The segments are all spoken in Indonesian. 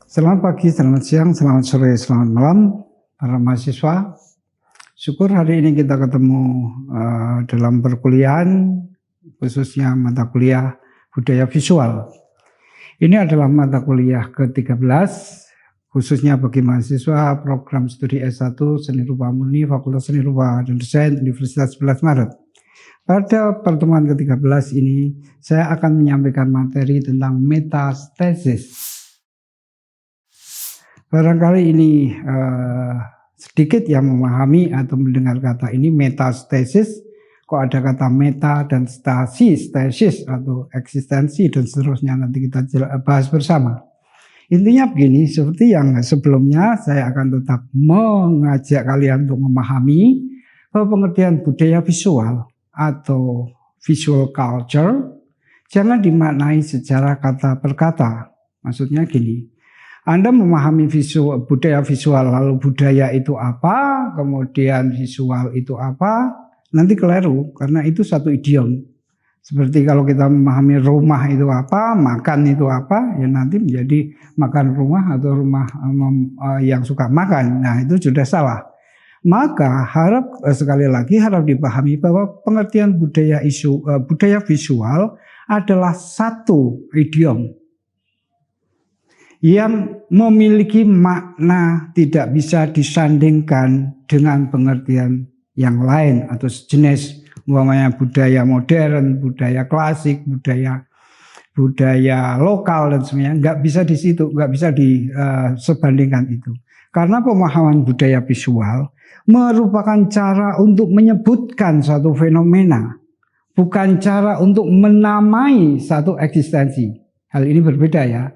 Selamat pagi, selamat siang, selamat sore, selamat malam para mahasiswa. Syukur hari ini kita ketemu dalam perkuliahan, khususnya mata kuliah budaya visual. Ini adalah mata kuliah ke-13, khususnya bagi mahasiswa program studi S1 Seni Rupa Murni Fakultas Seni Rupa dan Desain Universitas 11 Maret. Pada pertemuan ke-13 ini, saya akan menyampaikan materi tentang metastasis. Barangkali ini sedikit yang memahami atau mendengar kata ini metastasis. Kok ada kata meta dan stasis atau eksistensi dan seterusnya, nanti kita bahas bersama. Intinya begini, seperti yang sebelumnya saya akan tetap mengajak kalian untuk memahami bahwa pengertian budaya visual atau visual culture jangan dimaknai secara kata per kata. Maksudnya gini, Anda memahami budaya visual, lalu budaya itu apa, kemudian visual itu apa, nanti keliru karena itu satu idiom. Seperti kalau kita memahami rumah itu apa, makan itu apa, ya nanti menjadi makan rumah atau rumah yang suka makan. Nah, itu sudah salah. Maka sekali lagi harap dipahami bahwa pengertian budaya visual adalah satu idiom yang memiliki makna tidak bisa disandingkan dengan pengertian yang lain atau sejenis, umpamanya budaya modern, budaya klasik, budaya lokal dan semuanya, nggak bisa di situ, nggak bisa disebandingkan itu. Karena pemahaman budaya visual merupakan cara untuk menyebutkan suatu fenomena, bukan cara untuk menamai satu eksistensi. Hal ini berbeda ya.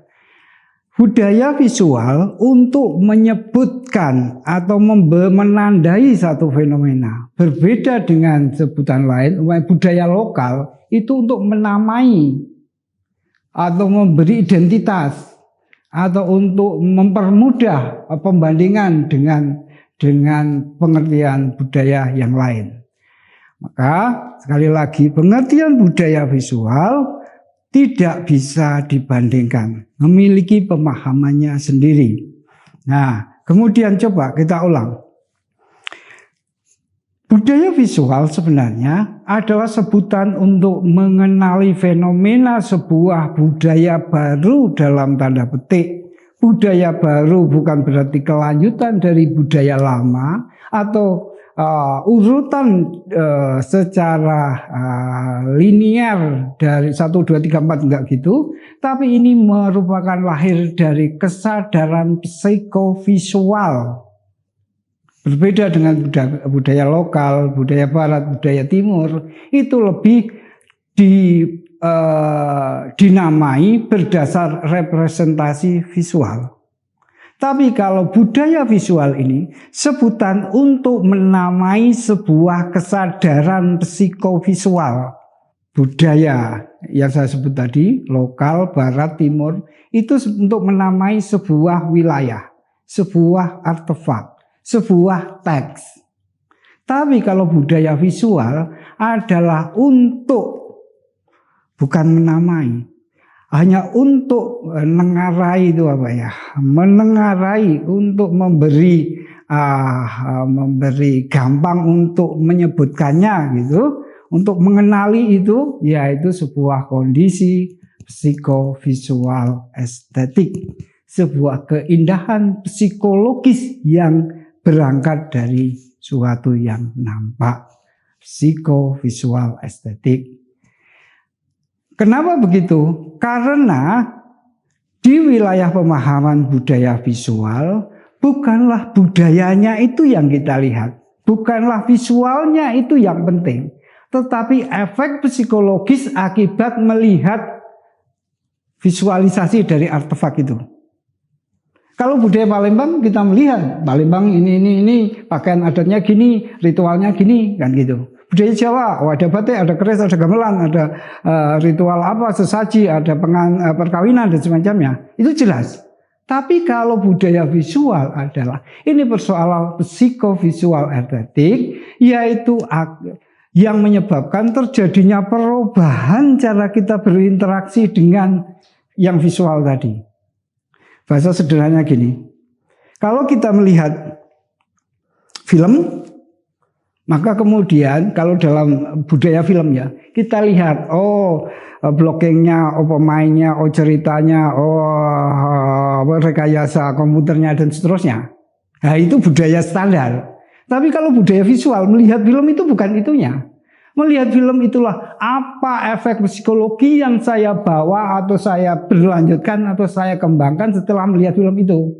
Budaya visual untuk menyebutkan atau menandai satu fenomena. Berbeda dengan sebutan lain, budaya lokal itu untuk menamai atau memberi identitas atau untuk mempermudah pembandingan dengan pengertian budaya yang lain. Maka sekali lagi pengertian budaya visual tidak bisa dibandingkan, memiliki pemahamannya sendiri. Nah, kemudian coba kita ulang. Budaya visual sebenarnya adalah sebutan untuk mengenali fenomena sebuah budaya baru dalam tanda petik. Budaya baru bukan berarti kelanjutan dari budaya lama atau urutan secara linear dari 1, 2, 3, 4 enggak gitu, tapi ini merupakan lahir dari kesadaran psikovisual. Berbeda dengan budaya lokal, budaya barat, budaya timur, itu lebih dinamai berdasar representasi visual. Tapi kalau budaya visual ini sebutan untuk menamai sebuah kesadaran psikovisual. Budaya yang saya sebut tadi, lokal, barat, timur, itu untuk menamai sebuah wilayah, sebuah artefak, sebuah teks. Tapi kalau budaya visual adalah untuk bukan menamai, hanya untuk menengarai itu apa ya? Menengarai untuk memberi gampang untuk menyebutkannya gitu, untuk mengenali itu, yaitu sebuah kondisi psikovisual estetik, sebuah keindahan psikologis yang berangkat dari suatu yang nampak, psikovisual estetik. Kenapa begitu? Karena di wilayah pemahaman budaya visual, bukanlah budayanya itu yang kita lihat, bukanlah visualnya itu yang penting, tetapi efek psikologis akibat melihat visualisasi dari artefak itu. Kalau budaya Palembang kita melihat Palembang ini pakaian adatnya gini, ritualnya gini, kan gitu. Budaya Jawa, ada batik, ada keris, ada gamelan, ada ritual apa, sesaji, ada perkawinan dan semacamnya. Itu jelas. Tapi kalau budaya visual adalah ini persoalan psikovisual estetik, yaitu yang menyebabkan terjadinya perubahan cara kita berinteraksi dengan yang visual tadi. Bahasa sederhananya gini, kalau kita melihat film, maka kemudian kalau dalam budaya film ya, kita lihat, blockingnya, pemainnya, ceritanya, rekayasa komputernya dan seterusnya. Nah itu budaya standar. Tapi kalau budaya visual, melihat film itu bukan itunya. Melihat film itulah apa efek psikologi yang saya bawa atau saya berlanjutkan atau saya kembangkan setelah melihat film itu.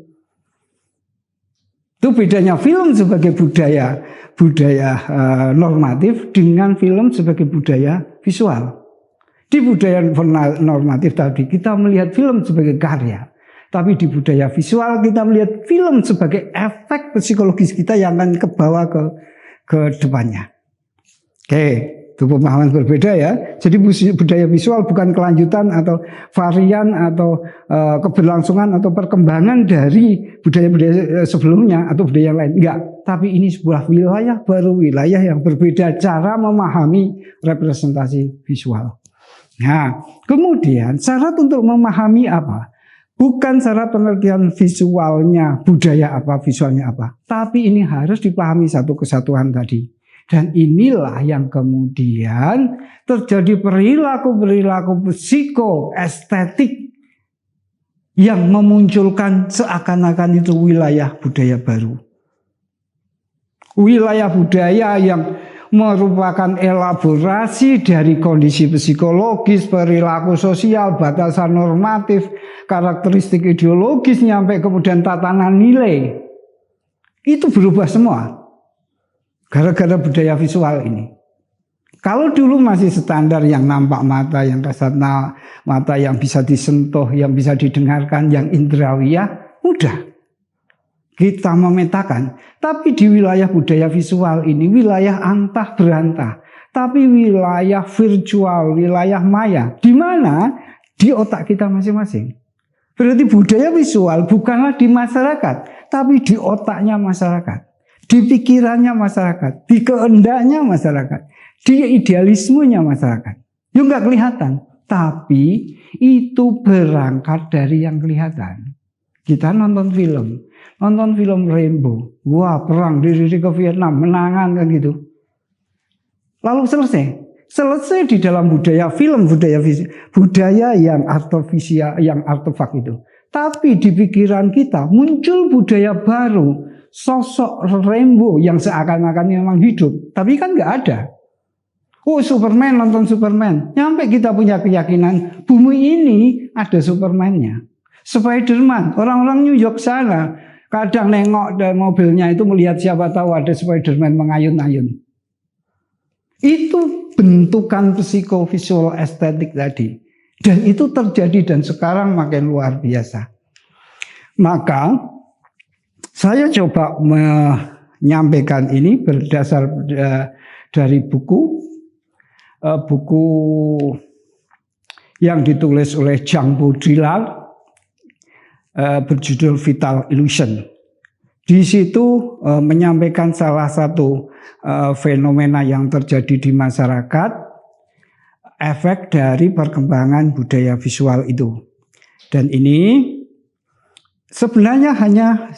Itu bedanya film sebagai budaya normatif dengan film sebagai budaya visual. Di budaya normatif tadi kita melihat film sebagai karya. Tapi di budaya visual kita melihat film sebagai efek psikologis kita yang akan kebawa ke depannya. Oke, itu pemahaman berbeda ya. Jadi budaya visual bukan kelanjutan atau varian atau keberlangsungan atau perkembangan dari budaya-budaya sebelumnya atau budaya yang lain. Enggak, tapi ini sebuah wilayah baru, wilayah yang berbeda cara memahami representasi visual. Nah, kemudian syarat untuk memahami apa? Bukan syarat pengertian visualnya, budaya apa, visualnya apa. Tapi ini harus dipahami satu kesatuan tadi. Dan inilah yang kemudian terjadi perilaku-perilaku psikoestetik yang memunculkan seakan-akan itu wilayah budaya baru. Wilayah budaya yang merupakan elaborasi dari kondisi psikologis, perilaku sosial, batasan normatif, karakteristik ideologis, sampai kemudian tatanan nilai. Itu berubah semua gara-gara budaya visual ini. Kalau dulu masih standar yang nampak mata, yang kasat mata, yang bisa disentuh, yang bisa didengarkan, yang indrawiyah, mudah kita memetakan. Tapi di wilayah budaya visual ini, wilayah antah berantah. Tapi wilayah virtual, wilayah maya. Di mana? Di otak kita masing-masing. Berarti budaya visual bukanlah di masyarakat, tapi di otaknya masyarakat. Di pikirannya masyarakat. Di kehendaknya masyarakat. Di idealismenya masyarakat. Ya nggak kelihatan. Tapi itu berangkat dari yang kelihatan. Kita nonton film Rambo, wah perang diri ke Vietnam, menangan kan gitu. Lalu selesai di dalam budaya film, budaya yang artifisial, yang artefak itu. Tapi di pikiran kita muncul budaya baru, sosok Rambo yang seakan-akan memang hidup, tapi kan nggak ada. Superman, nonton Superman, nyampe kita punya keyakinan bumi ini ada Superman-nya. Spiderman, orang-orang New York sana kadang nengok dari mobilnya itu melihat siapa tahu ada Spiderman mengayun-ayun. Itu bentukan psikovisual estetik tadi. Dan itu terjadi dan sekarang makin luar biasa. Maka saya coba menyampaikan ini berdasar dari buku yang ditulis oleh Jean Baudrillard, berjudul Vital Illusion. Di situ menyampaikan salah satu fenomena yang terjadi di masyarakat, efek dari perkembangan budaya visual itu. Dan ini sebenarnya hanya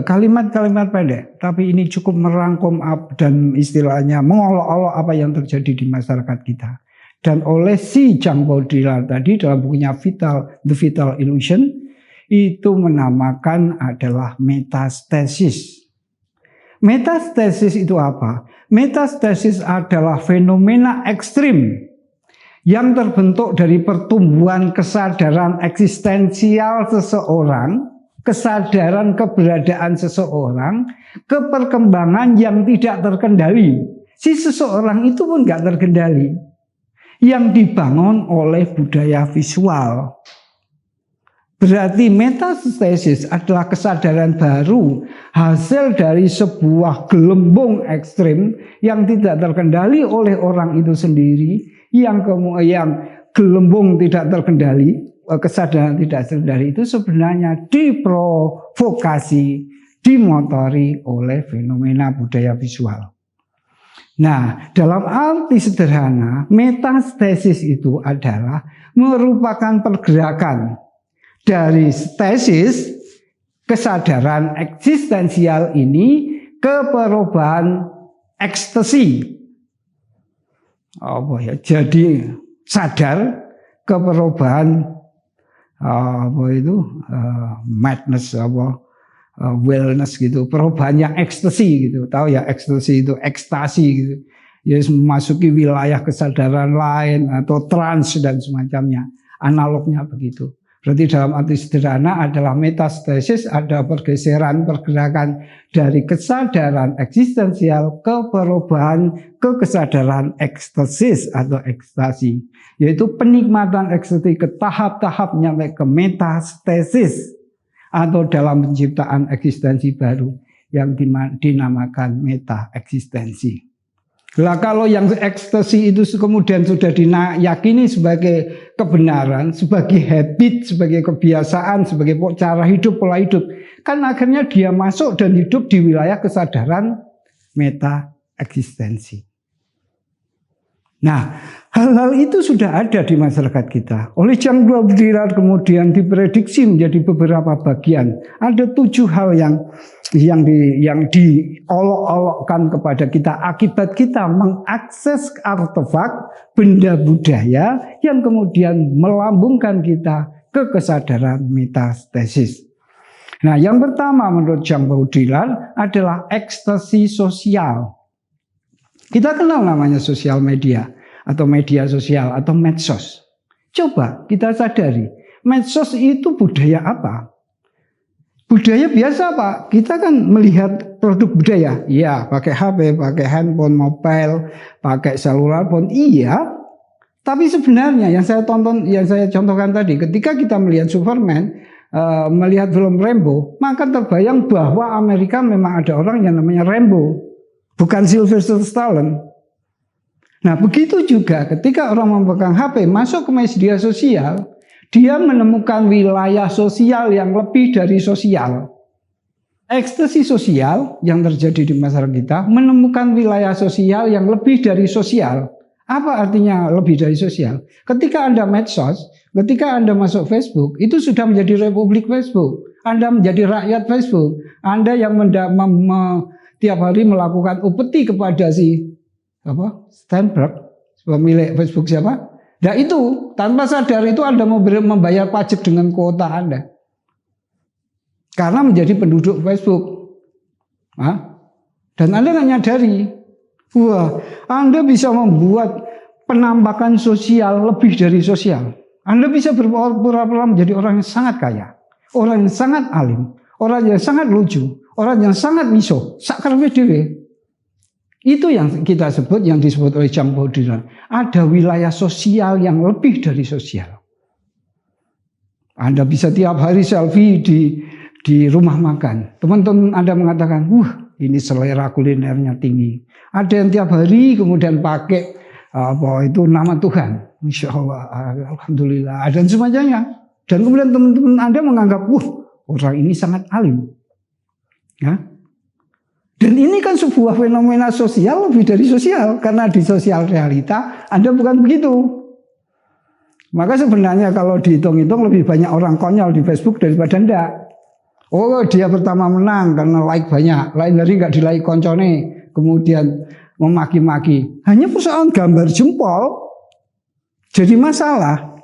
kalimat-kalimat pendek, tapi ini cukup merangkum dan istilahnya mengolok-olok apa yang terjadi di masyarakat kita. Dan oleh si Jean Baudrillard tadi dalam bukunya The Vital Illusion, itu menamakan adalah metastasis. Metastasis itu apa? Metastasis adalah fenomena ekstrim yang terbentuk dari pertumbuhan kesadaran eksistensial seseorang, kesadaran keberadaan seseorang, ke perkembangan yang tidak terkendali. Si seseorang itu pun nggak terkendali, yang dibangun oleh budaya visual. Berarti metastasis adalah kesadaran baru hasil dari sebuah gelembung ekstrim yang tidak terkendali oleh orang itu sendiri, yang gelembung tidak terkendali, kesadaran tidak terkendali itu sebenarnya diprovokasi, dimotori oleh fenomena budaya visual. Nah, dalam arti sederhana, metastasis itu adalah merupakan pergerakan dari stasis kesadaran eksistensial ini ke perubahan ekstasi. Apa ya? Jadi sadar ke perubahan madness wellness gitu, perubahan yang ekstasi gitu. Tahu ya ekstasi itu ekstasi gitu. Ya memasuki wilayah kesadaran lain atau trans dan semacamnya. Analognya begitu. Berarti dalam arti sederhana adalah metastasis, ada pergerakan dari kesadaran eksistensial ke perubahan ke kesadaran ekstasis atau ekstasi. Yaitu penikmatan ekstasi ke tahap-tahap nyampe ke metastasis atau dalam penciptaan eksistensi baru yang dinamakan meta eksistensi. Lah kalau yang ekstasi itu kemudian sudah diyakini sebagai kebenaran, sebagai habit, sebagai kebiasaan, sebagai cara hidup, pola hidup, kan akhirnya dia masuk dan hidup di wilayah kesadaran meta eksistensi. Nah, hal-hal itu sudah ada di masyarakat kita. Oleh Jean Baudrillard kemudian diprediksi menjadi beberapa bagian. Ada 7 hal yang diolok-olokkan kepada kita akibat kita mengakses artefak benda budaya yang kemudian melambungkan kita ke kesadaran metastasis. Nah, yang pertama menurut Jean Baudrillard adalah ekstasi sosial. Kita kenal namanya sosial media atau media sosial atau medsos. Coba kita sadari, medsos itu budaya apa? Budaya biasa Pak, kita kan melihat produk budaya. Iya, pakai HP, pakai handphone, mobile, pakai selular phone, iya. Tapi sebenarnya yang saya contohkan tadi, ketika kita melihat Superman, melihat film Rambo, maka terbayang bahwa Amerika memang ada orang yang namanya Rambo, bukan Sylvester Stallone. Nah, begitu juga ketika orang memegang HP masuk ke media sosial, dia menemukan wilayah sosial yang lebih dari sosial. Ekstasi sosial yang terjadi di masyarakat kita menemukan wilayah sosial yang lebih dari sosial. Apa artinya lebih dari sosial? Ketika Anda medsos, ketika Anda masuk Facebook, itu sudah menjadi republik Facebook. Anda menjadi rakyat Facebook. Anda yang tiap hari melakukan upeti kepada Steinberg, pemilik Facebook siapa? Nah itu tanpa sadar itu Anda membayar pajak dengan kuota Anda. Karena menjadi penduduk Facebook. Dan Anda nggak nyadari. Wah, Anda bisa membuat penampakan sosial lebih dari sosial. Anda bisa berpura-pura menjadi orang yang sangat kaya, orang yang sangat alim, orang yang sangat lucu, orang yang sangat miso, sakarwe dewe. Itu yang kita sebut, yang disebut oleh Jean Baudrillard. Ada wilayah sosial yang lebih dari sosial. Anda bisa tiap hari selfie di rumah makan. Teman-teman Anda mengatakan, ini selera kulinernya tinggi. Ada yang tiap hari kemudian pakai nama Tuhan. Insya Allah, alhamdulillah, dan semacamnya. Dan kemudian teman-teman Anda menganggap, orang ini sangat alim. Ya. Dan ini kan sebuah fenomena sosial lebih dari sosial. Karena di sosial realita Anda bukan begitu. Maka sebenarnya kalau dihitung-hitung lebih banyak orang konyol di Facebook daripada Anda. Oh, dia pertama menang karena like banyak. Lain hari nggak di like koncone. Kemudian memaki-maki. Hanya persoalan gambar jempol jadi masalah.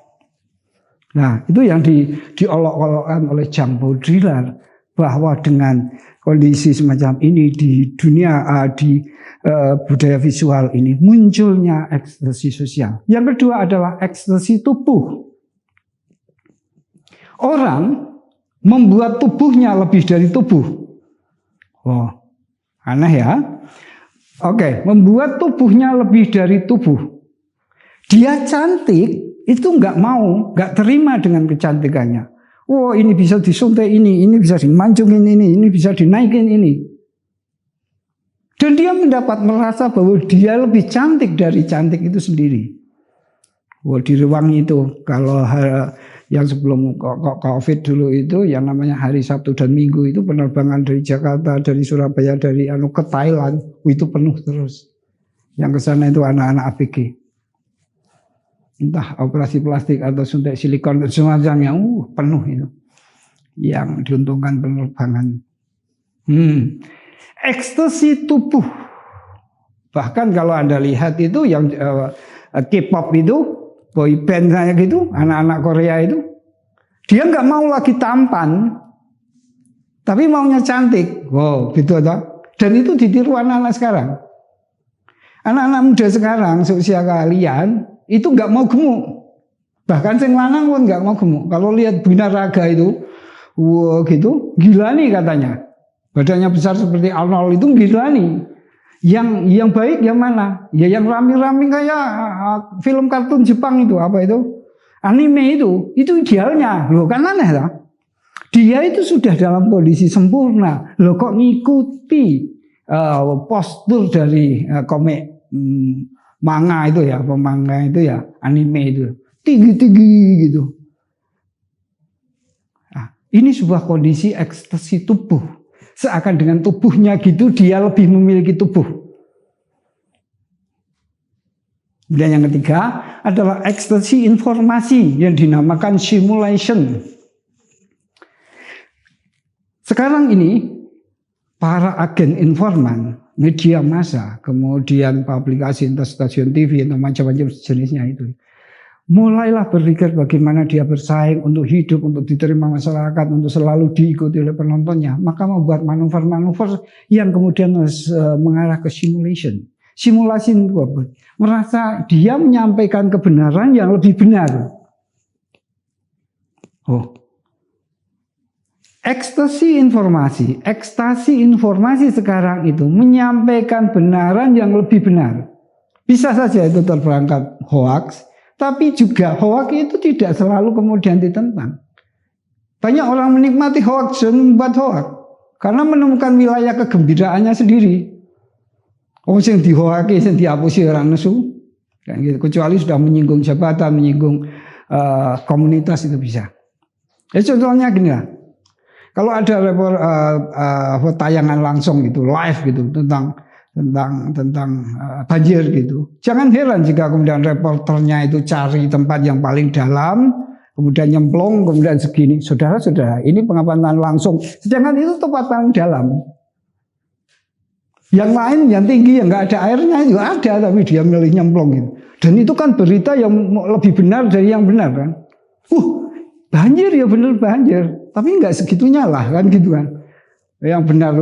Nah, itu yang diolok-olokkan oleh Jean Baudrillard. Bahwa dengan kondisi semacam ini di dunia budaya visual ini munculnya ekstasi sosial. Yang kedua adalah ekstasi tubuh. Orang membuat tubuhnya lebih dari tubuh. Aneh ya. Oke, membuat tubuhnya lebih dari tubuh. Dia cantik itu nggak terima dengan kecantikannya. Ini bisa disuntik ini bisa dimancungin ini bisa dinaikin ini. Dan dia merasa bahwa dia lebih cantik dari cantik itu sendiri. Di ruang itu, kalau yang sebelum COVID dulu itu, yang namanya hari Sabtu dan Minggu itu penerbangan dari Jakarta, dari Surabaya, dari ke Thailand, itu penuh terus. Yang ke sana itu anak-anak ABG. entah operasi plastik atau suntik silikon dan semacamnya, penuh itu yang diuntungkan penerbangan. Ekstasi tubuh, bahkan kalau Anda lihat itu yang K-pop itu, boy band kayak gitu, anak-anak Korea itu, dia nggak mau lagi tampan, tapi maunya cantik. Wow, gitu toh. Dan itu ditiru anak-anak sekarang. Anak-anak muda sekarang seusia kalian itu nggak mau gemuk, bahkan sing lanang pun nggak mau gemuk. Kalau lihat Bina Raga itu, wah gitu, gila nih katanya. Badannya besar seperti Arnold itu gila nih. Yang baik yang mana? Ya yang rame-rame kayak film kartun Jepang itu, apa itu? Anime itu idealnya. Loh kan aneh lah. Dia itu sudah dalam kondisi sempurna. Loh kok ngikuti postur dari komik manga itu ya, pemanga itu ya, anime itu. Tinggi-tinggi gitu. Nah, ini sebuah kondisi ekstasi tubuh. Seakan dengan tubuhnya gitu dia lebih memiliki tubuh. Dan yang ketiga adalah ekstasi informasi yang dinamakan simulation. Sekarang ini para agen informan, media massa, kemudian publikasi entah stasiun TV atau macam-macam jenisnya itu, mulailah berpikir bagaimana dia bersaing untuk hidup, untuk diterima masyarakat, untuk selalu diikuti oleh penontonnya. Maka membuat manuver-manuver yang kemudian mengarah ke simulation. Simulasi itu apa? Merasa dia menyampaikan kebenaran yang lebih benar. Ekstasi informasi sekarang itu menyampaikan benaran yang lebih benar. Bisa saja itu terperangkap hoax, tapi juga hoax itu tidak selalu kemudian ditentang. Banyak orang menikmati hoax dan membuat hoax karena menemukan wilayah kegembiraannya sendiri. Sing dihoaki, sing dihapusi orang nesu, kayak gitu. Kecuali sudah menyinggung jabatan, menyinggung komunitas itu bisa. Contohnya gini lah. Kalau ada tayangan langsung gitu, live gitu tentang banjir gitu. Jangan heran jika kemudian reporternya itu cari tempat yang paling dalam, kemudian nyemplung, kemudian segini. Saudara-saudara, ini pengamatan langsung. Sedangkan itu tempat paling dalam. Yang lain yang tinggi yang nggak ada airnya juga ada, tapi dia milih nyemplung gitu. Dan itu kan berita yang lebih benar dari yang benar kan. Banjir ya benar banjir, tapi nggak segitunya lah kan gitu kan. Yang benar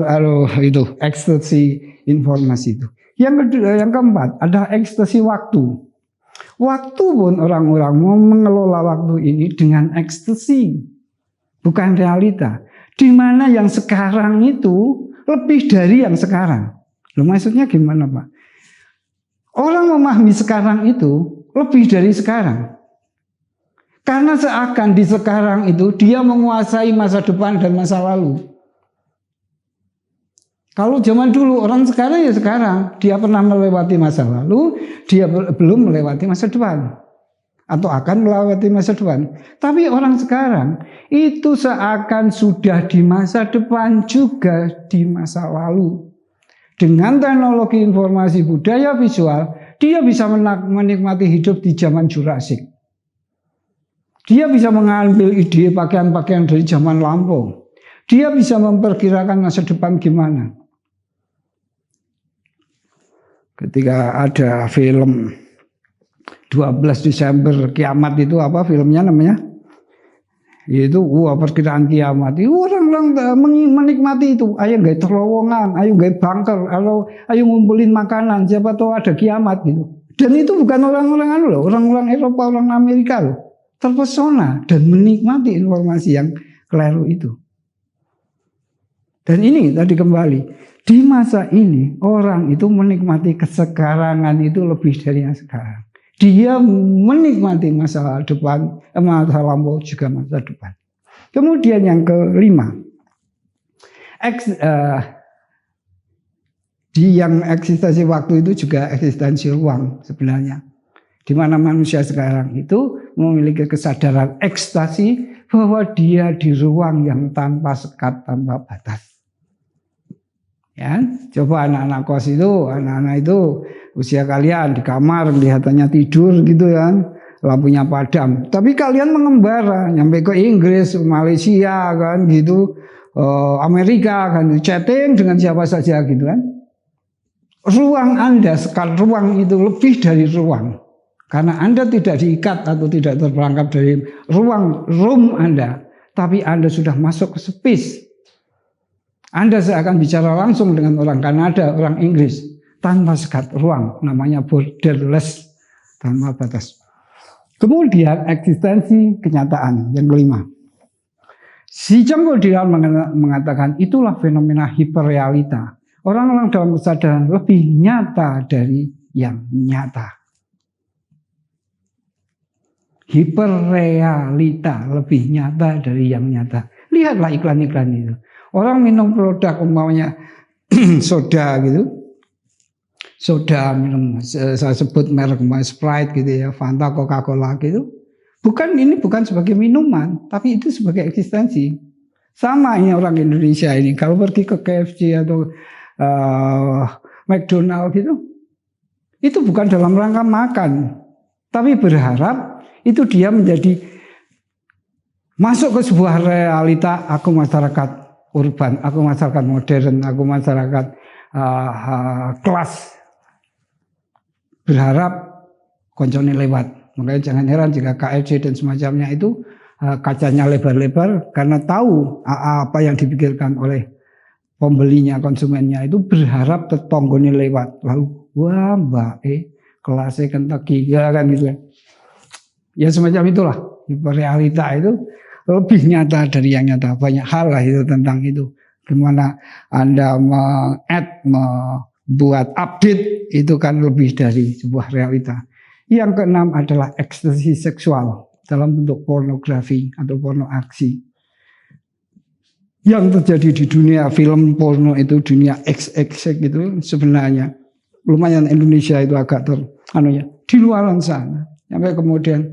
itu ekstasi informasi itu. Yang keempat ada ekstasi waktu. Waktu pun orang-orang mau mengelola waktu ini dengan ekstasi, bukan realita. Di mana yang sekarang itu lebih dari yang sekarang. Loh, maksudnya gimana Pak? Orang memahami sekarang itu lebih dari sekarang. Karena seakan di sekarang itu dia menguasai masa depan dan masa lalu. Kalau zaman dulu orang sekarang ya sekarang, dia pernah melewati masa lalu, dia belum melewati masa depan. Atau akan melewati masa depan. Tapi orang sekarang itu seakan sudah di masa depan juga di masa lalu. Dengan teknologi informasi budaya visual, dia bisa menikmati hidup di zaman Jurassic. Dia bisa mengambil ide pakaian-pakaian dari zaman lampau. Dia bisa memperkirakan masa depan gimana. Ketika ada film 12 Desember kiamat itu apa filmnya namanya? Itu perkiraan kiamat. Orang-orang menikmati itu. Ayo gak terowongan, ayo gak bunker, ayo ngumpulin makanan. Siapa tahu ada kiamat gitu. Dan itu bukan orang-orang orang-orang Eropa, orang Amerika loh. Terpesona dan menikmati informasi yang keliru itu. Dan ini tadi kembali, di masa ini orang itu menikmati kesekarangan itu lebih dari yang sekarang. Dia menikmati masa depan, masa lampau juga masa depan. Kemudian yang kelima, di yang eksistensi waktu itu juga eksistensi ruang sebenarnya. Di mana manusia sekarang itu memiliki kesadaran ekstasi bahwa dia di ruang yang tanpa sekat, tanpa batas. Ya, coba anak-anak kos itu, anak-anak itu usia kalian di kamar kelihatannya tidur gitu kan, lampunya padam. Tapi kalian mengembara, nyampe ke Inggris, Malaysia kan gitu, Amerika kan, chatting dengan siapa saja gitu kan. Ruang Anda, skala ruang itu lebih dari ruang. Karena Anda tidak diikat atau tidak terperangkap dari room Anda. Tapi Anda sudah masuk ke space. Anda seakan bicara langsung dengan orang Kanada, orang Inggris. Tanpa sekat ruang, namanya borderless, tanpa batas. Kemudian eksistensi kenyataan, yang kelima. Si Jean Paul Dirac mengatakan itulah fenomena hiperrealita. Orang-orang dalam kesadaran lebih nyata dari yang nyata. Hiperrealita, lebih nyata dari yang nyata. Lihatlah iklan-iklan itu. Orang minum produk umpamanya soda gitu. Soda minum, saya sebut merek Sprite gitu ya, Fanta, Coca-Cola gitu. Ini bukan sebagai minuman, tapi itu sebagai eksistensi. Sama ini orang Indonesia ini, kalau pergi ke KFC atau McDonald gitu, itu bukan dalam rangka makan, tapi berharap itu dia menjadi masuk ke sebuah realita. Aku masyarakat urban, aku masyarakat modern, aku masyarakat kelas. Berharap koncone lewat. Makanya jangan heran jika KFC dan semacamnya itu kacanya lebar-lebar karena tahu apa yang dipikirkan oleh pembelinya, konsumennya itu berharap tetonggone lewat. Lalu wah mbak kelasnya Kentucky ya kan gitu. Ya semacam itulah. Realita itu lebih nyata dari yang nyata. Banyak hal lah itu tentang itu. Gimana Anda membuat update itu kan lebih dari sebuah realita. Yang keenam adalah ekstasi seksual dalam bentuk pornografi atau porno aksi. Yang terjadi di dunia film porno itu, dunia XX itu sebenarnya lumayan Indonesia itu agak di luaran sana. Sampai kemudian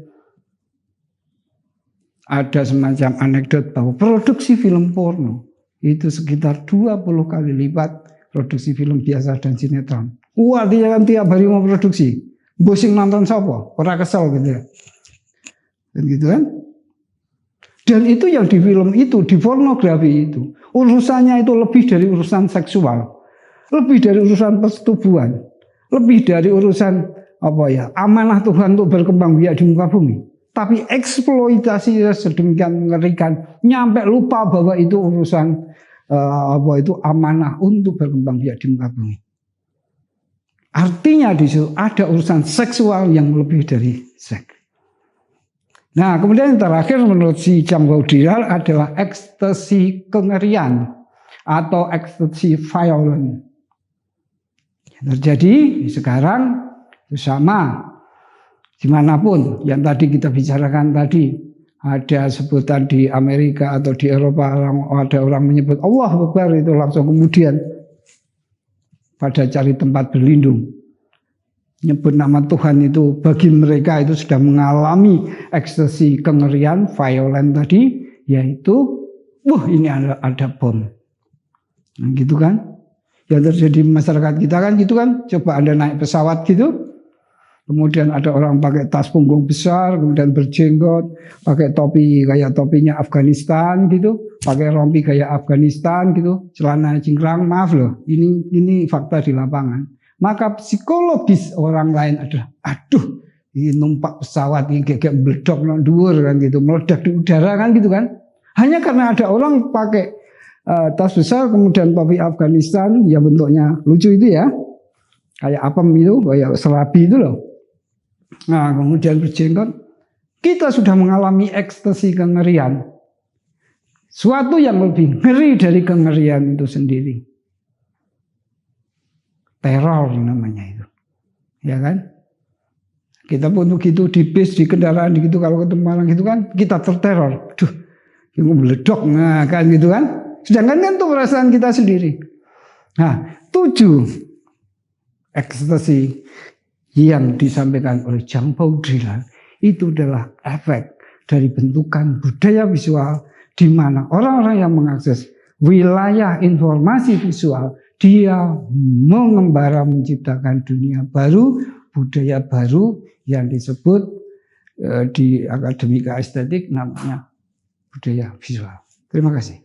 ada semacam anekdot bahwa produksi film porno itu sekitar 20 kali lipat produksi film biasa dan sinetron. Wah, dia kan tiap hari mau produksi. Bosing nonton siapa? Orang kesel gitu ya. Dan gitu kan. Dan itu yang di film itu, di pornografi itu, urusannya itu lebih dari urusan seksual, lebih dari urusan persetubuhan, lebih dari urusan amanah Tuhan untuk berkembang biak di muka bumi. Tapi eksploitasi sedemikian mengerikan, nyampe lupa bahwa itu urusan amanah untuk berkembang biak di muka bumi. Artinya di situ ada urusan seksual yang lebih dari seks. Nah, kemudian yang terakhir menurut si Jean Paul Dirac adalah ekstasi kengerian atau ekstasi violent. Yang terjadi sekarang itu sama dimanapun. Yang tadi kita bicarakan tadi, ada sebutan di Amerika atau di Eropa ada orang menyebut Allah Akbar, itu langsung kemudian pada cari tempat berlindung. Nyebut nama Tuhan itu bagi mereka itu sudah mengalami ekstasi kengerian, violent tadi, yaitu ini ada bom. Nah, gitu kan. Yang terjadi di masyarakat kita kan gitu kan. Coba Anda naik pesawat gitu, kemudian ada orang pakai tas punggung besar, kemudian berjenggot, pakai topi kayak topinya Afghanistan gitu, pakai rompi kayak Afghanistan gitu, celana cingkrang, maaf loh, ini fakta di lapangan. Maka psikologis orang lain adalah, aduh, ini numpak pesawat ini kayak meledak dhuwur kan gitu, meledak di udara kan gitu kan. Hanya karena ada orang pakai tas besar, kemudian topi Afghanistan, ya bentuknya lucu itu ya, kayak apem itu, kayak serabi itu loh. Nah, kemudian berjenggot, kita sudah mengalami ekstasi kengerian. Suatu yang lebih ngeri dari kengerian itu sendiri. Teror namanya itu. Ya kan? Kita pun begitu di bis, di kendaraan gitu, kalau ketemu orang gitu kan, kita terteror. Duh, yang meledok, nah kan gitu kan. Sedangkan kan itu perasaan kita sendiri. Nah, 7 ekstasi yang disampaikan oleh Jean Paul Dirac itu adalah efek dari bentukan budaya visual di mana orang-orang yang mengakses wilayah informasi visual dia mengembara menciptakan dunia baru, budaya baru yang disebut di akademika estetik namanya budaya visual. Terima kasih.